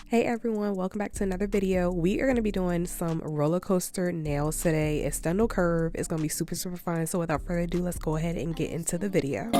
Hey everyone, welcome back to another video. We are going to be doing some roller coaster nails today. Extendo curve. It's going to be super fun. So without further ado, let's go ahead and get into the video.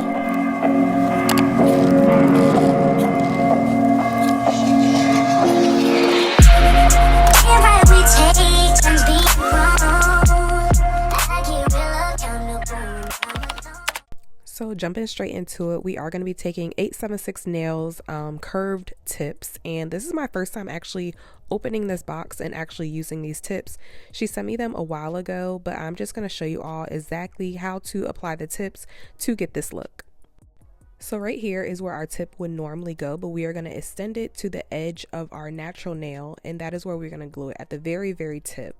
So jumping straight into it, we are going to be taking 876 nails curved tips, and this is my first time actually opening this box and actually using these tips. She sent me them a while ago, but I'm just going to show you all exactly how to apply the tips to get this look. So right here is where our tip would normally go, but we are going to extend it to the edge of our natural nail, and that is where we're going to glue it at the very tip.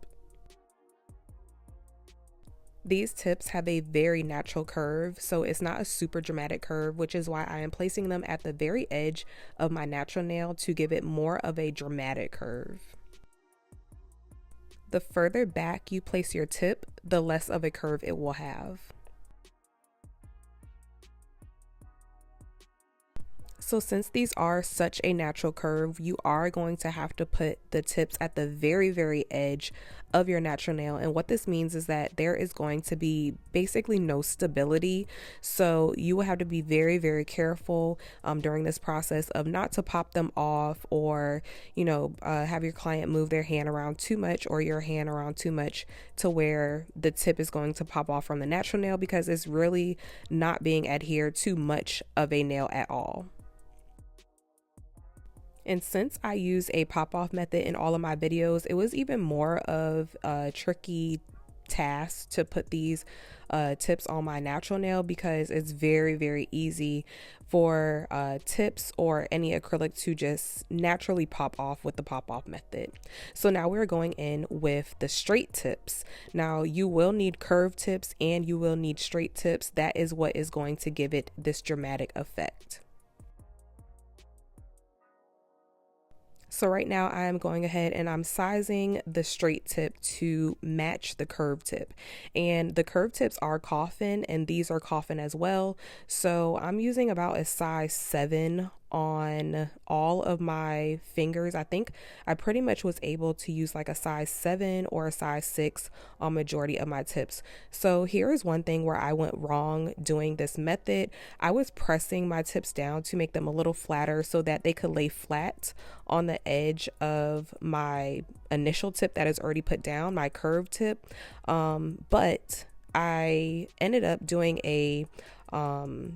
These tips have a very natural curve, so it's not a super dramatic curve, which is why I am placing them at the very edge of my natural nail to give it more of a dramatic curve. The further back you place your tip, the less of a curve it will have. So since these are such a natural curve, you are going to have to put the tips at the very edge of your natural nail. And what this means is that there is going to be basically no stability. So you will have to be very careful during this process of not to pop them off, or, have your client move their hand around too much or your hand around too much to where the tip is going to pop off from the natural nail, because it's really not being adhered to much of a nail at all. And since I use a pop-off method in all of my videos, it was even more of a tricky task to put these tips on my natural nail, because it's very easy for tips or any acrylic to just naturally pop off with the pop-off method. So now we're going in with the straight tips. Now you will need curved tips and you will need straight tips. That is what is going to give it this dramatic effect. So right now I am going ahead and I'm sizing the straight tip to match the curved tip. And the curved tips are coffin, and these are coffin as well. So I'm using about a size 7 on all of my fingers. I think I pretty much was able to use like a size 7 or a size 6 on majority of my tips. So here is one thing where I went wrong doing this method. I was pressing my tips down to make them a little flatter so that they could lay flat on the edge of my initial tip that is already put down, my curved tip. But I ended up doing a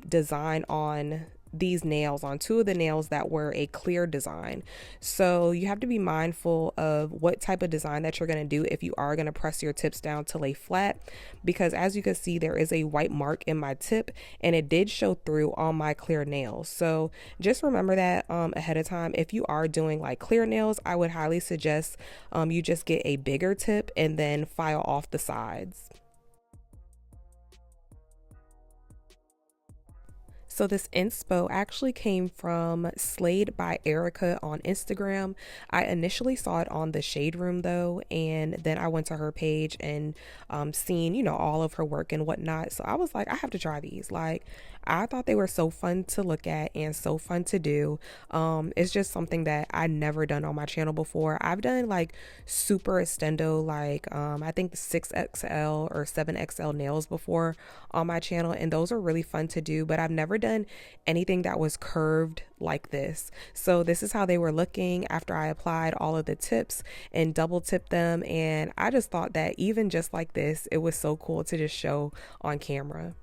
design on these nails, on 2 of the nails that were a clear design. So you have to be mindful of what type of design that you're going to do if you are going to press your tips down to lay flat, because as you can see, there is a white mark in my tip and it did show through on my clear nails. So just remember that ahead of time. If you are doing like clear nails, I would highly suggest you just get a bigger tip and then file off the sides. So this inspo actually came from Slayed by Erica on Instagram. I initially saw it on the Shade Room though, and then I went to her page and seen, all of her work and whatnot. So I was like, I have to try these. Like, I thought they were so fun to look at and so fun to do. It's just something that I'd never done on my channel before. I've done like super extendo, like I think 6XL or 7XL nails before on my channel, and those are really fun to do, but I've never done anything that was curved like this. So this is how they were looking after I applied all of the tips and double tipped them, and I just thought that even just like this, it was so cool to just show on camera.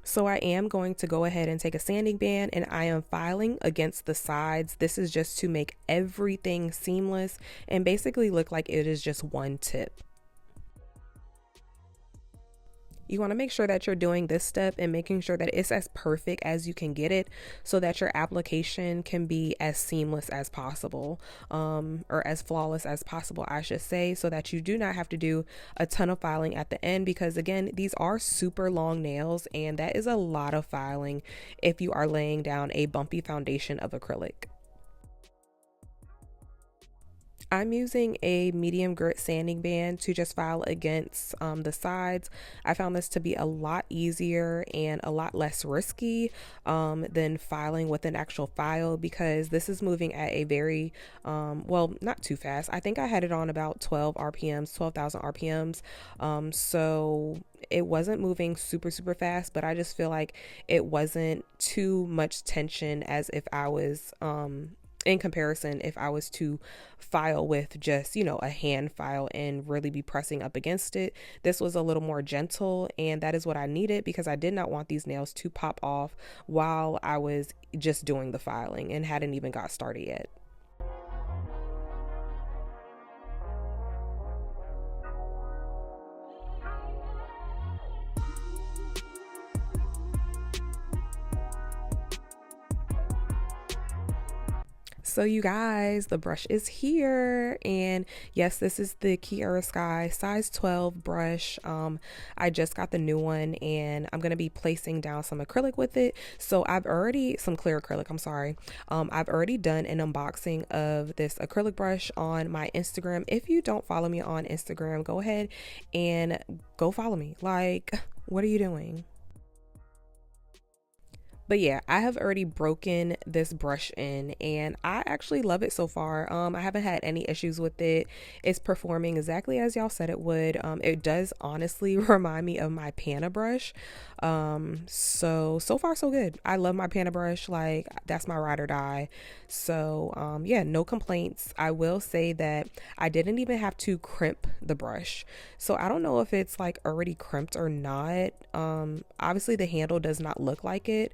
So I am going to go ahead and take a sanding band and I am filing against the sides. This is just to make everything seamless and basically look like it is just one tip. You want to make sure that you're doing this step and making sure that it's as perfect as you can get it, so that your application can be as seamless as possible, or as flawless as possible, I should say, so that you do not have to do a ton of filing at the end, because again, these are super long nails and that is a lot of filing if you are laying down a bumpy foundation of acrylic. I'm using a medium grit sanding band to just file against the sides. I found this to be a lot easier and a lot less risky than filing with an actual file, because this is moving at a very, well, not too fast. I think I had it on about 12 RPMs, 12,000 RPMs. So it wasn't moving super fast, but I just feel like it wasn't too much tension as if I was, in comparison, if I was to file with just, you know, a hand file and really be pressing up against it. This was a little more gentle, and that is what I needed, because I did not want these nails to pop off while I was just doing the filing and hadn't even got started yet. So you guys, the brush is here, and yes, this is the Kiara Sky size 12 brush. I just got the new one, and I'm gonna be placing down some acrylic with it. So some clear acrylic, I'm sorry. I've already done an unboxing of this acrylic brush on my Instagram. If you don't follow me on Instagram, go ahead and go follow me. Like, what are you doing? But yeah, I have already broken this brush in, and I actually love it so far. I haven't had any issues with it. It's performing exactly as y'all said it would. It does honestly remind me of my Pana brush. So far so good. I love my Pana brush. Like, that's my ride or die. So yeah, no complaints. I will say that I didn't even have to crimp the brush. So I don't know if it's like already crimped or not. Obviously the handle does not look like it,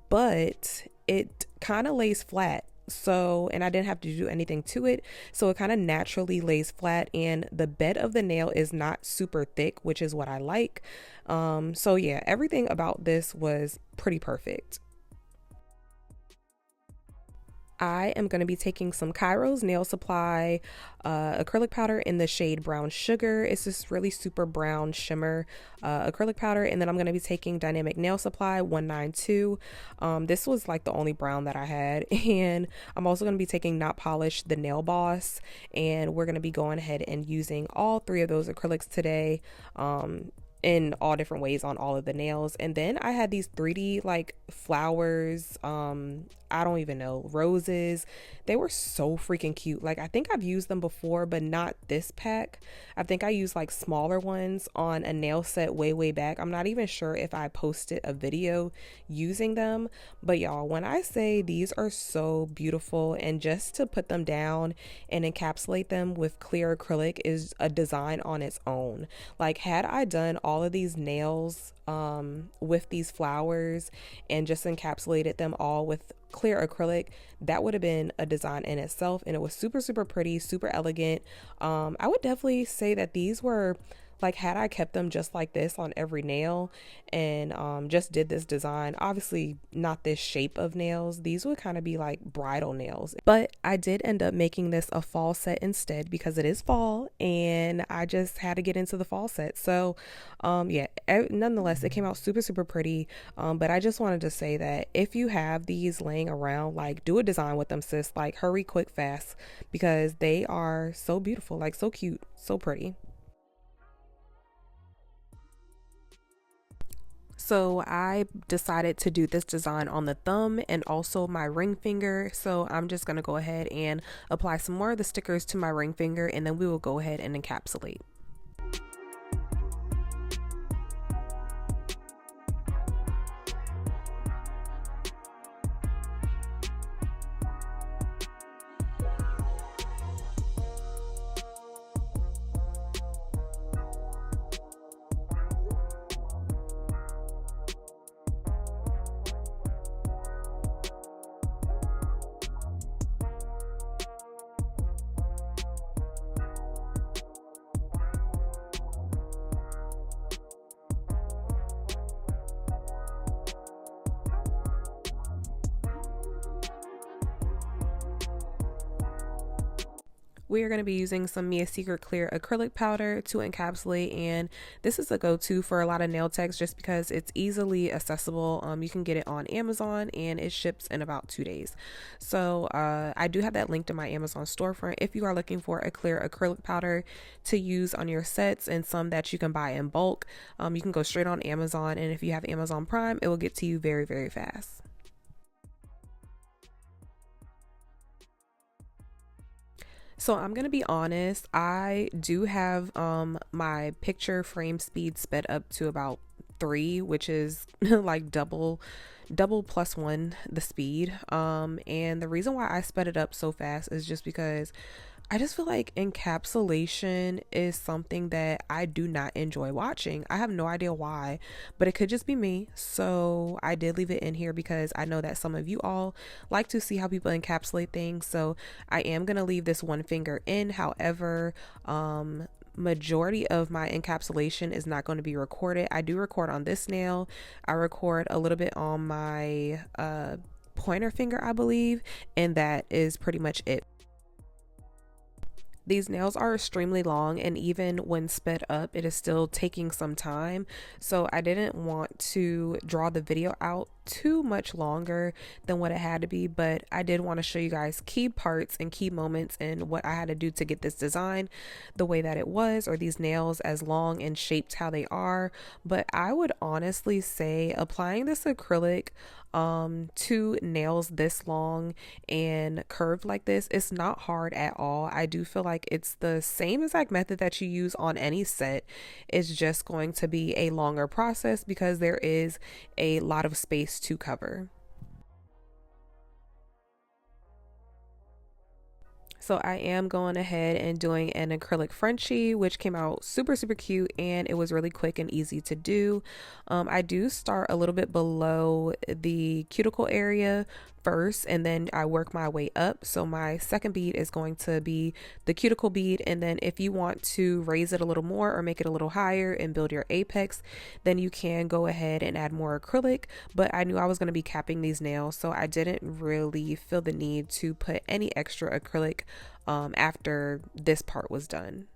but it kind of lays flat. So, and I didn't have to do anything to it. So it kind of naturally lays flat, and the bed of the nail is not super thick, which is what I like. So yeah, everything about this was pretty perfect. I am going to be taking some Cairo's Nail Supply acrylic powder in the shade Brown Sugar. It's this really super brown shimmer acrylic powder. And then I'm going to be taking Dynamic Nail Supply 192. This was like the only brown that I had. And I'm also going to be taking Not Polished, the Nail Boss. And we're going to be going ahead and using all three of those acrylics today. In all different ways on all of the nails. And then I had these 3D like flowers, I don't even know, roses. They were so freaking cute. Like, I think I've used them before, but not this pack. I think I used like smaller ones on a nail set way back. I'm not even sure if I posted a video using them, but y'all, when I say these are so beautiful, and just to put them down and encapsulate them with clear acrylic is a design on its own. Like, had I done all of these nails with these flowers and just encapsulated them all with clear acrylic, that would have been a design in itself, and it was super pretty, super elegant. I would definitely say that these were like, had I kept them just like this on every nail and just did this design, obviously not this shape of nails, these would kind of be like bridal nails. But I did end up making this a fall set instead, because it is fall and I just had to get into the fall set. So yeah, nonetheless, it came out super pretty. But I just wanted to say that if you have these laying around, like, do a design with them, sis. Like, hurry, quick, fast, because they are so beautiful, like so cute, so pretty. So I decided to do this design on the thumb and also my ring finger. So I'm just going to go ahead and apply some more of the stickers to my ring finger, and then we will go ahead and encapsulate. We are going to be using some Mia Secret Clear acrylic powder to encapsulate, and this is a go-to for a lot of nail techs just because it's easily accessible. You can get it on Amazon and it ships in about 2 days. So I do have that linked in my Amazon storefront if you are looking for a clear acrylic powder to use on your sets, and some that you can buy in bulk. You can go straight on Amazon, and if you have Amazon Prime, it will get to you very, very fast. So I'm gonna be honest, I do have my picture frame speed sped up to about 3, which is like double plus 1 the speed. And the reason why I sped it up so fast is just because I just feel like encapsulation is something that I do not enjoy watching. I have no idea why, but it could just be me. So I did leave it in here because I know that some of you all like to see how people encapsulate things. So I am going to leave this one finger in. However, majority of my encapsulation is not going to be recorded. I do record on this nail. I record a little bit on my pointer finger, I believe, and that is pretty much it. These nails are extremely long, and even when sped up, it is still taking some time. So I didn't want to draw the video out too much longer than what it had to be, but I did want to show you guys key parts and key moments and what I had to do to get this design the way that it was, or these nails as long and shaped how they are. But I would honestly say applying this acrylic to nails this long and curved like this, it's not hard at all. I do feel like it's the same exact method that you use on any set. It's just going to be a longer process because there is a lot of space to cover. So I am going ahead and doing an acrylic Frenchie, which came out super, super cute, and it was really quick and easy to do. I do start a little bit below the cuticle area first, and then I work my way up. So my second bead is going to be the cuticle bead, and then if you want to raise it a little more or make it a little higher and build your apex, then you can go ahead and add more acrylic. But I knew I was going to be capping these nails, so I didn't really feel the need to put any extra acrylic after this part was done.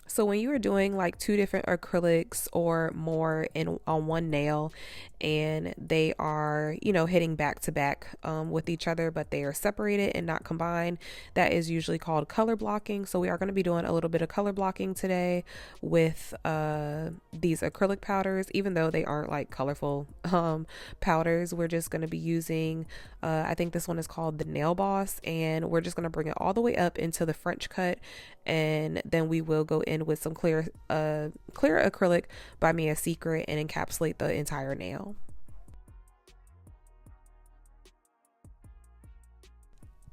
So when you are doing like 2 different acrylics or more on one nail, and they are, you know, hitting back to back with each other, but they are separated and not combined, that is usually called color blocking. So we are going to be doing a little bit of color blocking today with these acrylic powders, even though they aren't like colorful powders. We're just going to be using, I think this one is called the Nail Boss, and we're just going to bring it all the way up into the French cut, and then we will go in with some clear acrylic by Mia Secret and encapsulate the entire nail.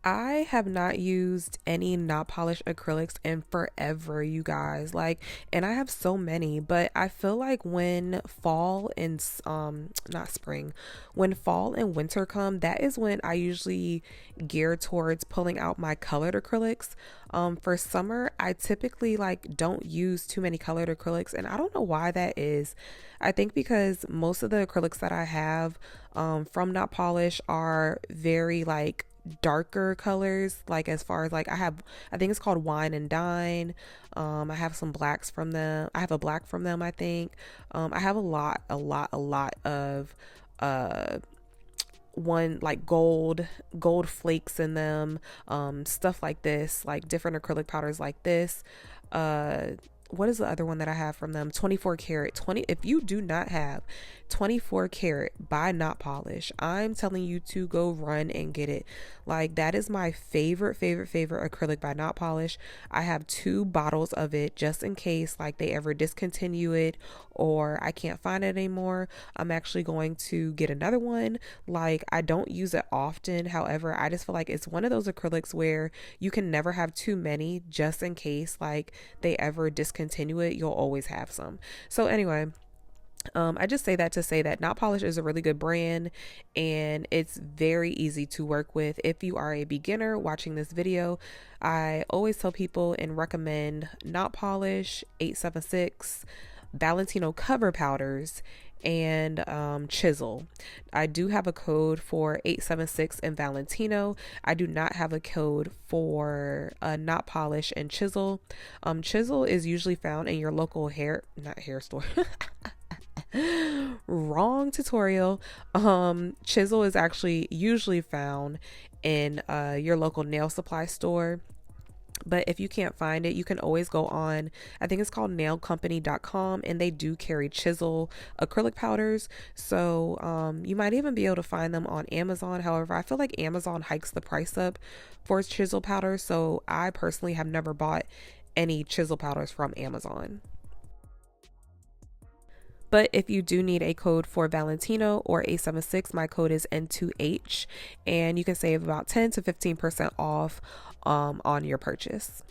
I have not used any not polished acrylics in forever, you guys. Like, and I have so many, but I feel like when fall and not spring, when fall and winter come, that is when I usually gear towards pulling out my colored acrylics. For summer, I typically like don't use too many colored acrylics, and I don't know why that is. I think because most of the acrylics that I have from Not Polish are very like darker colors, like as far as like I think it's called Wine and Dine. I have some blacks from them. I have a black from them, I think. I have a lot of one like gold flakes in them, stuff like this, like different acrylic powders like this. What is the other one that I have from them? 24 karat. 20. If you do not have 24 karat by Not Polish, I'm telling you to go run and get it. Like, that is my favorite acrylic by Not Polish. I have 2 bottles of it just in case like they ever discontinue it or I can't find it anymore. I'm actually going to get another one. Like, I don't use it often. However, I just feel like it's one of those acrylics where you can never have too many, just in case like they ever discontinue it, you'll always have some. So anyway, I just say that to say that Not Polish is a really good brand and it's very easy to work with. If you are a beginner watching this video, I always tell people and recommend Not Polish, 876, Valentino cover powders, and chisel. I do have a code for 876 and Valentino. I do not have a code for Not Polish and chisel. Chisel is usually found in your local not hair store. Wrong tutorial. Chisel is actually usually found in your local nail supply store. But if you can't find it, you can always go on, I think it's called nailcompany.com, and they do carry chisel acrylic powders. So you might even be able to find them on Amazon. However, I feel like Amazon hikes the price up for its chisel powders. So I personally have never bought any chisel powders from Amazon. But if you do need a code for Valentino or 876, my code is N2H, and you can save about 10 to 15% off on your purchase.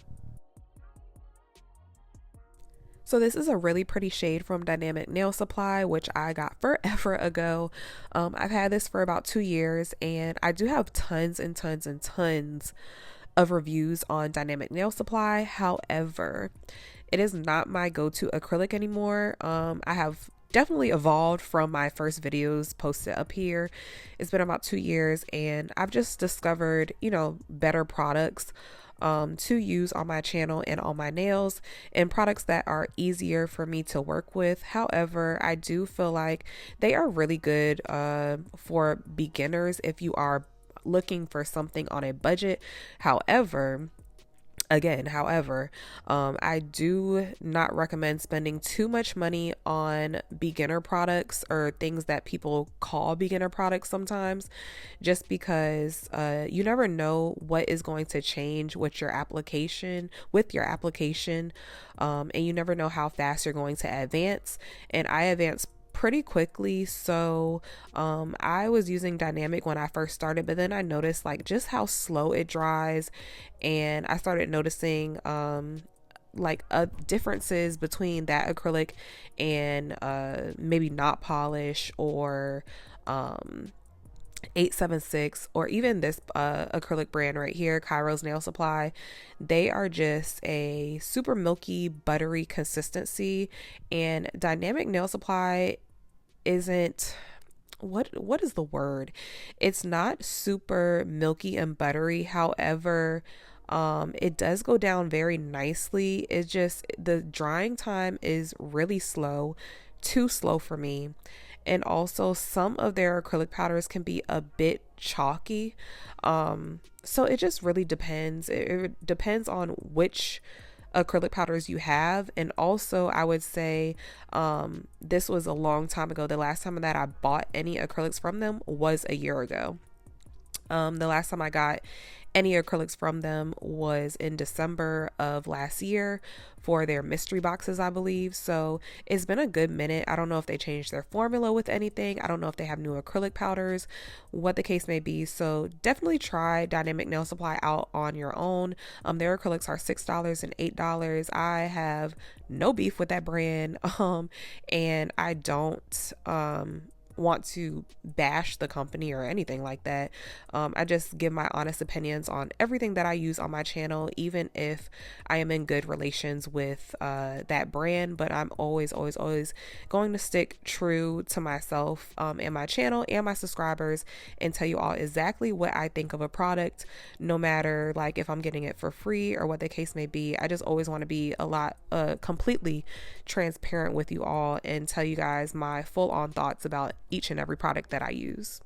So this is a really pretty shade from Dynamic Nail Supply, which I got forever ago. I've had this for about 2 years, and I do have tons and tons and tons of reviews on Dynamic Nail Supply. However, it is not my go-to acrylic anymore. I have definitely evolved from my first videos posted up here. It's been about 2 years, and I've just discovered, better products to use on my channel and on my nails, and products that are easier for me to work with. However, I do feel like they are really good for beginners if you are looking for something on a budget. However, I do not recommend spending too much money on beginner products or things that people call beginner products sometimes, just because you never know what is going to change with your application, and you never know how fast you're going to advance. And I advance pretty quickly. So I was using Dynamic when I first started, but then I noticed just how slow it dries, and I started noticing differences between that acrylic and maybe Not Polish or 876, or even this acrylic brand right here, Kairos Nail Supply. They are just a super milky, buttery consistency, and Dynamic Nail Supply isn't, what is the word? It's not super milky and buttery. However, it does go down very nicely. It's just the drying time is really slow, too slow for me. And also some of their acrylic powders can be a bit chalky. So it just really depends. It depends on which acrylic powders you have. And also I would say this was a long time ago. The last time that I bought any acrylics from them was a year ago. The last time I got any acrylics from them was in December of last year for their mystery boxes, I believe. So it's been a good minute. I don't know if they changed their formula with anything. I don't know if they have new acrylic powders, what the case may be. So definitely try Dynamic Nail Supply out on your own. Their acrylics are $6 and $8. I have no beef with that brand. And I don't want to bash the company or anything like that. I just give my honest opinions on everything that I use on my channel, even if I am in good relations with that brand. But I'm always going to stick true to myself and my channel and my subscribers, and tell you all exactly what I think of a product, no matter if I'm getting it for free or what the case may be. I just always want to be completely transparent with you all and tell you guys my full-on thoughts about each and every product that I use.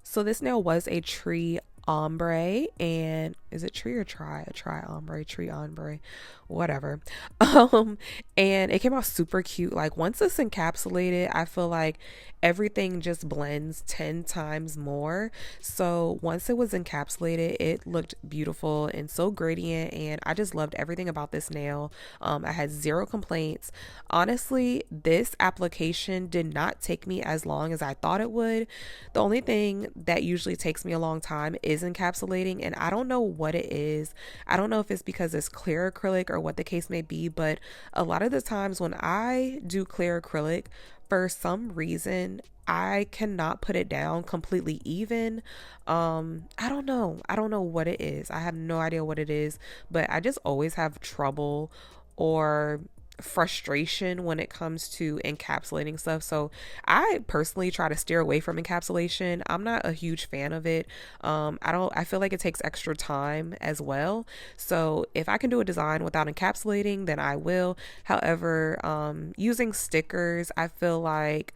So this nail was a tree ombre, and is it tree or tri ombre, tree ombre, whatever. And it came out super cute. Like once it's encapsulated, I feel like everything just blends 10 times more. So once it was encapsulated, it looked beautiful and so gradient, and I just loved everything about this nail. I had zero complaints. Honestly, this application did not take me as long as I thought it would. The only thing that usually takes me a long time is encapsulating, and I don't know what it is. I don't know if it's because it's clear acrylic or what the case may be, but a lot of the times when I do clear acrylic, for some reason I cannot put it down completely even. I don't know. I don't know what it is. I have no idea what it is, but I just always have trouble or frustration when it comes to encapsulating stuff. So I personally try to steer away from encapsulation. I'm not a huge fan of it. I feel like it takes extra time as well. So if I can do a design without encapsulating, then I will. However, using stickers, I feel like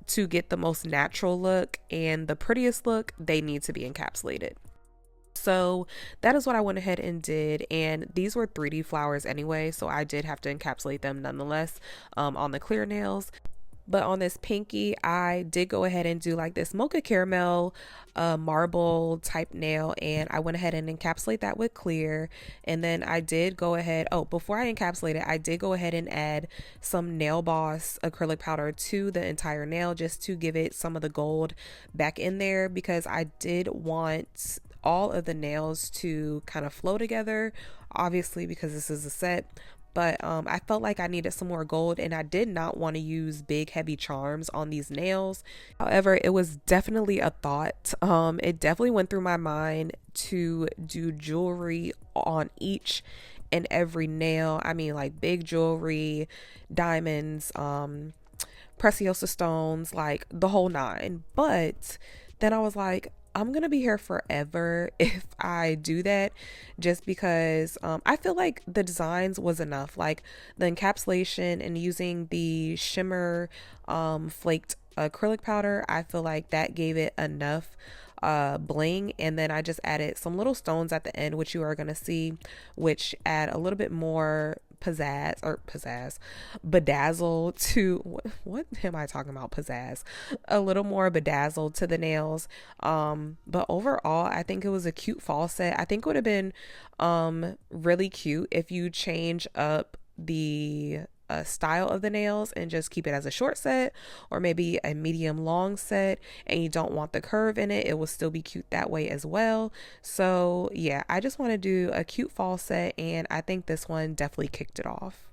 to get the most natural look and the prettiest look, they need to be encapsulated. So that is what I went ahead and did, and these were 3D flowers anyway, so I did have to encapsulate them nonetheless on the clear nails. But on this pinky, I did go ahead and do like this mocha caramel marble type nail, and I went ahead and encapsulate that with clear. And then I did go ahead, oh, before I encapsulated, I did go ahead and add some Nail Boss acrylic powder to the entire nail just to give it some of the gold back in there, because I did want all of the nails to kind of flow together, obviously because this is a set. But I felt like I needed some more gold, and I did not want to use big heavy charms on these nails. However, it was definitely a thought. It definitely went through my mind to do jewelry on each and every nail. I mean, like big jewelry, diamonds, preciosa stones, like the whole nine. But then I was like, I'm gonna be here forever if I do that, just because I feel like the designs was enough. Like the encapsulation and using the shimmer flaked acrylic powder, I feel like that gave it enough bling. And then I just added some little stones at the end, which you are gonna see, which add a little bit more bedazzle to what am I talking about? Pizzazz, a little more bedazzle to the nails. But overall, I think it was a cute fall set. I think it would have been really cute if you change up the style of the nails and just keep it as a short set, or maybe a medium long set, and you don't want the curve in it. It will still be cute that way as well. So yeah, I just want to do a cute fall set, and I think this one definitely kicked it off.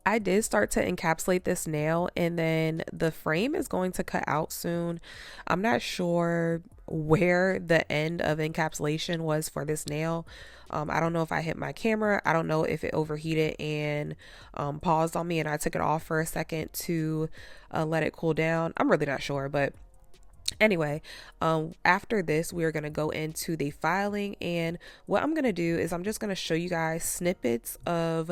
I did start to encapsulate this nail, and then the frame is going to cut out soon. I'm not sure where the end of encapsulation was for this nail. I don't know if I hit my camera. I don't know if it overheated and paused on me and I took it off for a second to let it cool down. I'm really not sure, but anyway, after this, we are going to go into the filing, and what I'm going to do is I'm just going to show you guys snippets of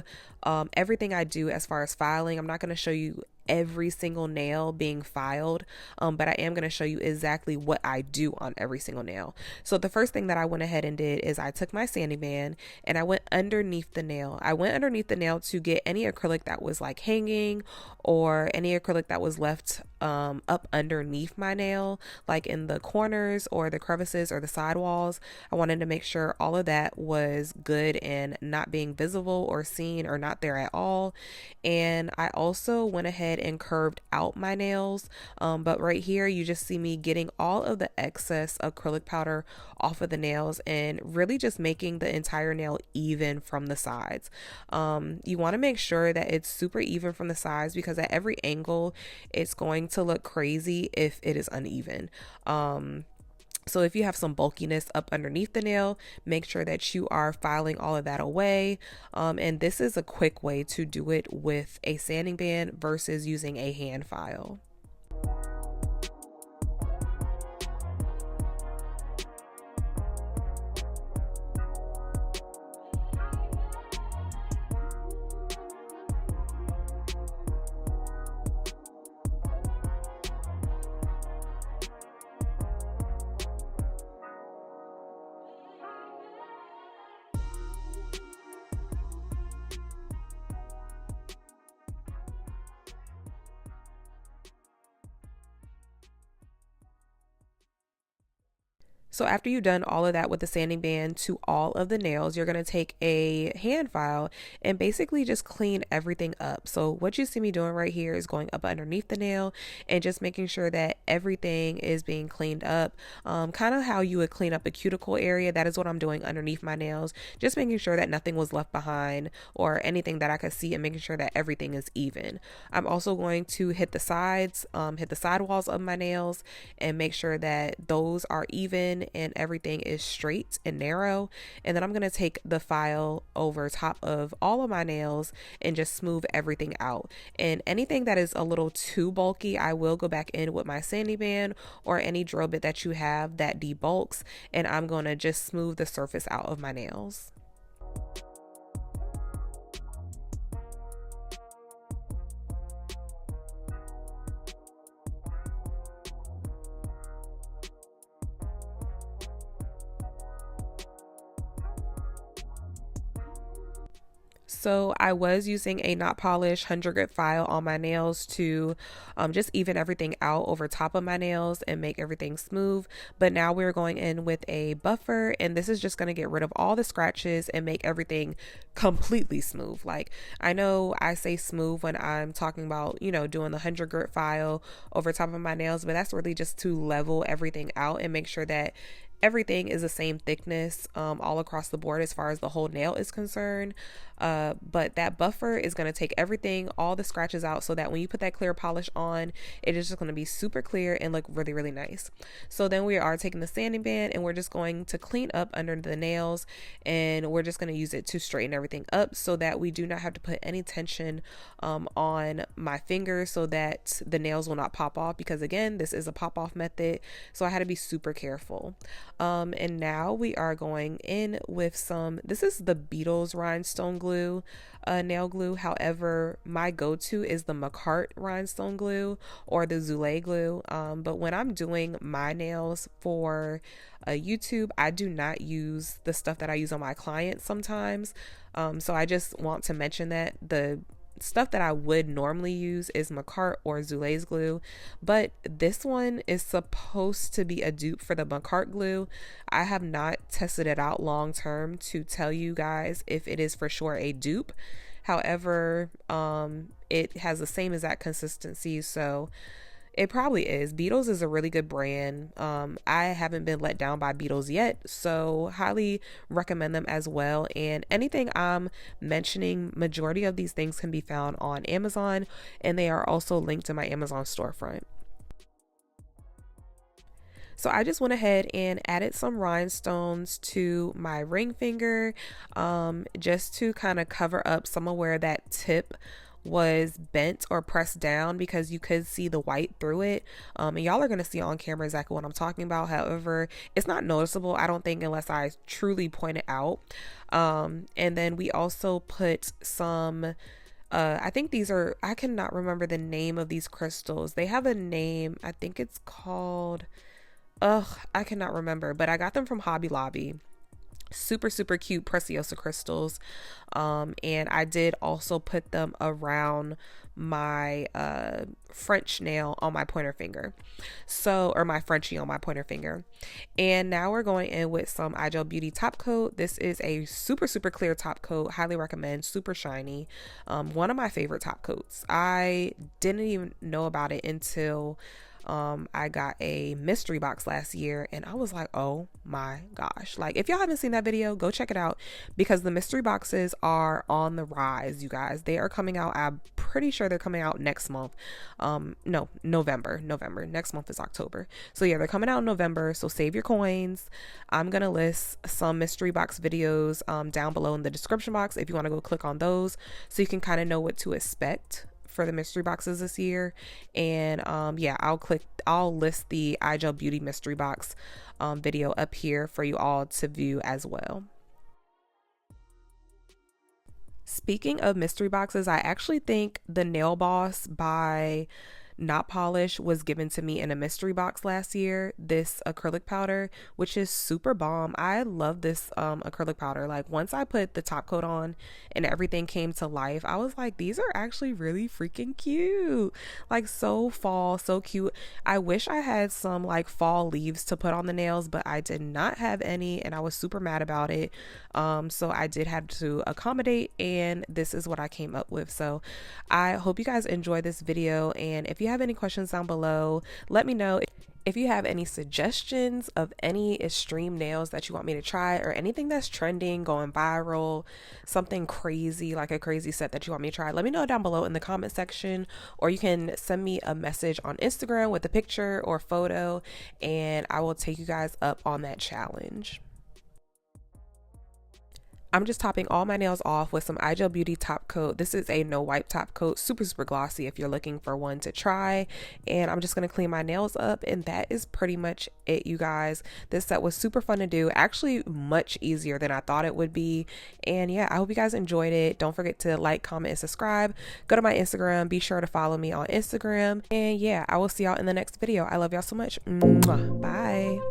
everything I do as far as filing. I'm not going to show you every single nail being filed, but I am going to show you exactly what I do on every single nail. So the first thing that I went ahead and did is I took my sanding band and I went underneath the nail. I went underneath the nail to get any acrylic that was like hanging, or any acrylic that was left up underneath my nail, like in the corners or the crevices or the sidewalls. I wanted to make sure all of that was good and not being visible or seen or not there at all. And I also went ahead ahead and curved out my nails. But right here, you just see me getting all of the excess acrylic powder off of the nails and really just making the entire nail even from the sides. You want to make sure that it's super even from the sides, because at every angle, it's going to look crazy if it is uneven. So if you have some bulkiness up underneath the nail, make sure that you are filing all of that away. And this is a quick way to do it with a sanding band versus using a hand file. So after you've done all of that with the sanding band to all of the nails, you're going to take a hand file and basically just clean everything up. So what you see me doing right here is going up underneath the nail and just making sure that everything is being cleaned up. Kind of how you would clean up a cuticle area. That is what I'm doing underneath my nails, just making sure that nothing was left behind or anything that I could see, and making sure that everything is even. I'm also going to hit the sides, hit the sidewalls of my nails and make sure that those are even and everything is straight and narrow. And then I'm going to take the file over top of all of my nails and just smooth everything out. And anything that is a little too bulky, I will go back in with my sanding band or any drill bit that you have that debulks, and I'm going to just smooth the surface out of my nails. So I was using a not polished 100 grit file on my nails to just even everything out over top of my nails and make everything smooth. But now we're going in with a buffer, and this is just going to get rid of all the scratches and make everything completely smooth. Like, I know I say smooth when I'm talking about, you know, doing the 100 grit file over top of my nails, but that's really just to level everything out and make sure that everything is the same thickness all across the board as far as the whole nail is concerned. But that buffer is going to take everything, all the scratches out, so that when you put that clear polish on, it is just going to be super clear and look really, really nice. So then we are taking the sanding band and we're just going to clean up under the nails, and we're just going to use it to straighten everything up so that we do not have to put any tension on my fingers so that the nails will not pop off, because again, this is a pop off method. So I had to be super careful. And now we are going in with this is the Beetles rhinestone glue, nail glue. However, my go-to is the McCart rhinestone glue or the Zule glue. But when I'm doing my nails for YouTube, I do not use the stuff that I use on my clients sometimes. So I just want to mention that the stuff that I would normally use is McCart or Zule's glue, but this one is supposed to be a dupe for the McCart glue. I have not tested it out long term to tell you guys if it is for sure a dupe. However, it has the same exact consistency, so it probably is. Beetles is a really good brand. I haven't been let down by Beetles yet, so highly recommend them as well. And anything I'm mentioning, majority of these things can be found on Amazon, and they are also linked to my Amazon storefront. So I just went ahead and added some rhinestones to my ring finger, just to kind of cover up some of where that tip was bent or pressed down, because you could see the white through it. And y'all are going to see on camera exactly what I'm talking about. However, it's not noticeable, I don't think, unless I truly point it out. And then we also put some I think these are, I cannot remember the name of these crystals. They have a name. I think it's called, I cannot remember, but I got them from Hobby Lobby. super cute Preciosa crystals. And I did also put them around my French nail on my pointer finger, or my Frenchie on my pointer finger. And now we're going in with some iGel Beauty top coat. This is a super clear top coat, highly recommend, super shiny. One of my favorite top coats. I didn't even know about it until I got a mystery box last year, and I was like, oh my gosh. Like, if y'all haven't seen that video, go check it out, because the mystery boxes are on the rise, you guys. They are coming out. I'm pretty sure they're coming out next month. No, November. Next month is October. So yeah, they're coming out in November. So save your coins. I'm going to list some mystery box videos down below in the description box if you want to go click on those, so you can kind of know what to expect for the mystery boxes this year. And yeah, I'll list the iGel Beauty mystery box video up here for you all to view as well. Speaking of mystery boxes, I actually think the Nail Boss by Not Polish was given to me in a mystery box last year, this acrylic powder, which is super bomb. I love this acrylic powder. Like, once I put the top coat on and everything came to life, I was like, these are actually really freaking cute. Like, so fall, so cute. I wish I had some like fall leaves to put on the nails, but I did not have any, and I was super mad about it. So I did have to accommodate, and this is what I came up with. So I hope you guys enjoy this video, and if you have any questions down below, let me know. If you have any suggestions of any extreme nails that you want me to try, or anything that's trending, going viral, something crazy, like a crazy set that you want me to try, let me know down below in the comment section, or you can send me a message on Instagram with a picture or photo, and I will take you guys up on that challenge. I'm just topping all my nails off with some iGel Beauty top coat. This is a no wipe top coat, super glossy if you're looking for one to try. And I'm just going to clean my nails up, and that is pretty much it, you guys. This set was super fun to do, actually much easier than I thought it would be. And yeah, I hope you guys enjoyed it. Don't forget to like, comment, and subscribe. Go to my Instagram. Be sure to follow me on Instagram. And yeah, I will see y'all in the next video. I love y'all so much. Mwah. Bye.